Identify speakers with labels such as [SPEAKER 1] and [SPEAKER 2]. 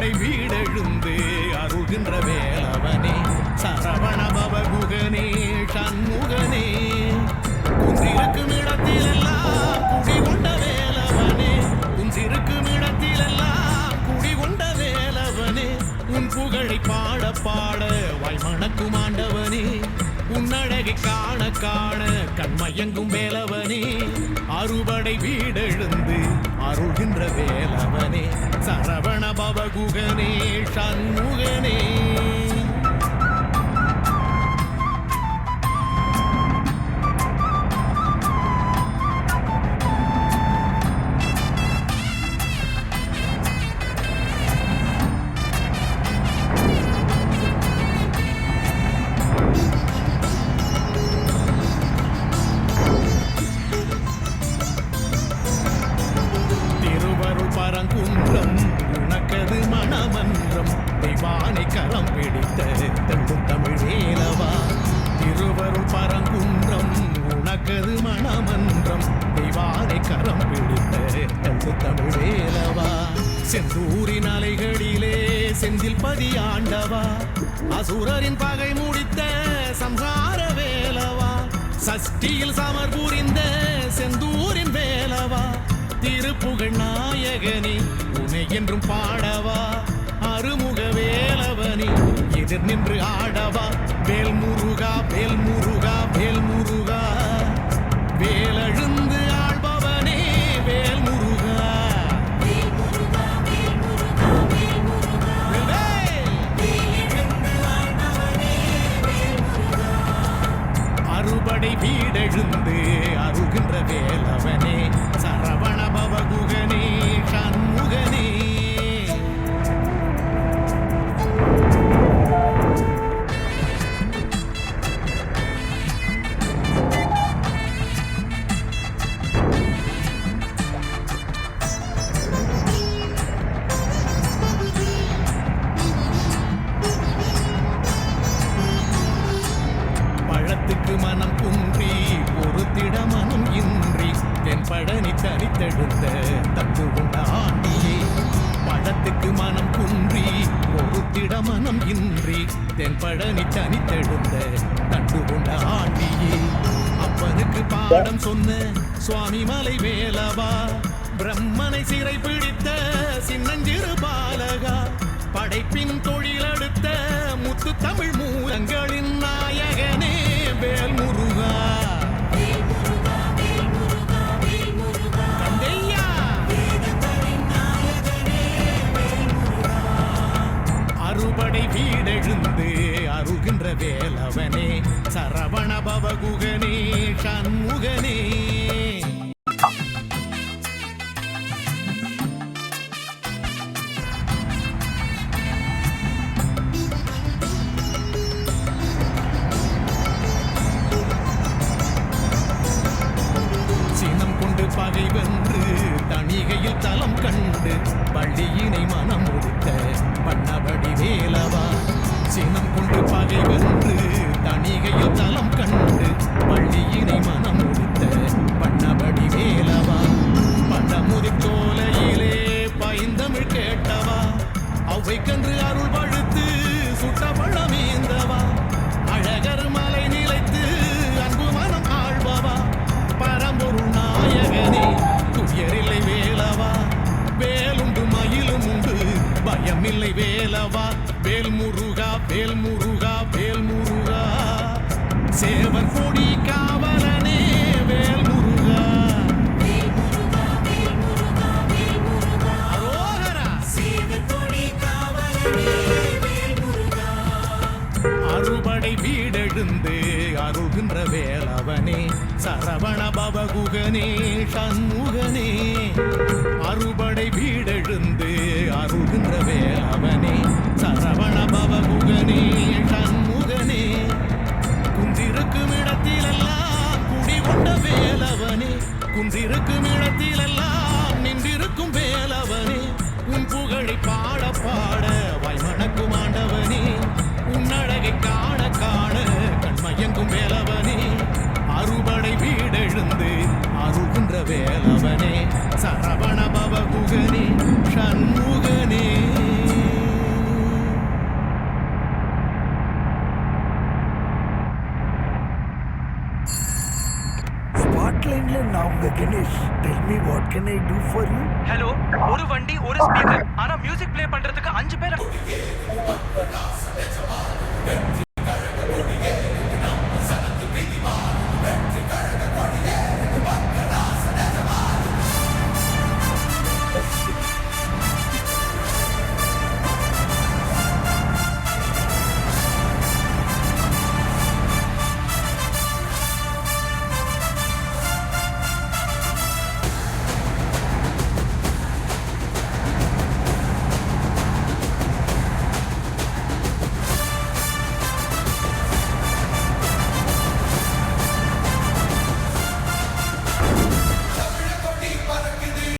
[SPEAKER 1] அறுபடை வீடெழுந்து அருள்கின்ற வேலவனே சரவண பவகுகனே சண்முகனே குன்றிருக்கும் இடத்திலெல்லாம் குடிகொண்ட வேலவனே குன்றிருக்கும் இடத்திலெல்லாம் குடிகொண்ட வேலவனே உன் புகழை பாட பாட வாய்மணக்கும் ஆண்டவனே உன்னழகை காண காண கண்மயங்கும் வேலவனே அறுபடை வீடெழுந்து அருள்கின்ற வேலவனே சரவண பவகுகனே சண்முகனே பரங்குன்றம் உனக்கது மணமன்றம் தெய்வானை கரம் பிடித்த தெங்கு தமிழ் வேலவா திருவருள் பரங்குன்றம் உனக்கது மணமன்றம் தெய்வானை கரம் பிடித்த தெங்கு தமிழ் வேலவா செந்தூரின் அலைகளிலே செந்தில் பதியாண்டவா அசுரரின் பகை முடித்த சம்சார வேலவா சஷ்டியில் சமர் புரிந்த செந்தூரின் வேலவா திருப்புகழ் நாயகனே உனை என்றும் பாடவா அருமுக வேலவனே எதிர் நின்று ஆடவா வேல் முருகா வேல் முருகா வேல் முருகா வேலழுந்து ஆள்பவனே வேல் முருகா அறுபடை வீடெழுந்து அருகின்ற வேலவனே சரவண பவகுகனே சண்முகனே பழத்துக்கு மனம் குன்றி பொறுத்திட மனம் இன்றி தென்பழனி தனித்தெடுத்த தந்து கொண்ட ஆண்டியே பழத்துக்கு மனம் குன்றி பொறுத்திட மனம் இன்றி தென்பழனி தனித்தெடுத்த தண்டு கொண்ட ஆண்டியே அப்பனுக்கு பாடம் சொன்ன சுவாமி மலை வேலவா பிரம்மனை சிறை பிடித்த சின்னஞ்சிறு பாலகா படைப்பின் தொழிலெடுத்த முத்து தமிழ் மூலங்களின் நாயகனே வேல் முருகா அறுபடை வீடெழுந்து அருகின்ற வேலவனே சரவண பவகுகனே சண்முகனே பகை வென்று தணிகையில் தலம் கண்டு பள்ளியினை மனம் முடித்த பண்ணபடி வேலவா சினம் கொண்டு பகை வென்று தணிகையில் தலம் கண்டு பள்ளியினை மனம் முடித்த பண்ணபடி வேலவா பண்டமுதி தோலையிலே பைந்தமிழ் கேட்டவா அவ்வைக்கன்று அருள் பழுத்து சுட்ட பழமீந்தவா அழகர் மலை நிலைத்து அன்பு மனம் ஆழ்பவா பரம்பொருள் நாயகனே துயரில்லை வேலவா வேலுண்டு மயிலும் உண்டு பயமில்லை வேலவா வேல் முருகா வேல் முருகா வேல் முருகா சேவர் கொடி காவலனே வேல் முருகா அரோகரா சேவர் கொடி காவலனே வேல் முருகா அறுபடை வீடெழுந்து அருகின்ற வேலவனே சரவண பவகுகனே சண்முகனே அறுபடை வீடெழுந்து அருகின்ற வேலவனே சரவண பவகுகனே சண்முகனே குன்றிருக்கும் இடத்திலெல்லாம் குடிகொண்ட வேலவனே குன்றிருக்கும் இடத்திலெல்லாம் நின்றிருக்கும் வேலவனே உன் புகழை பாட பாட வாய்மணக்கும் ஆண்டவனே உன்னழகை காண காண கண்மயங்கும் வேலவனே அறுபடை வீடெழுந்து அருகின்ற வேலவனே சரவண பவகுகனே சண்முகனே
[SPEAKER 2] can I do for you?
[SPEAKER 3] Hello, ஒரு வண்டி ஒரு ஸ்பீக்கர், ஆனா மியூசிக் ப்ளே பண்றதுக்கு 5 பேர்.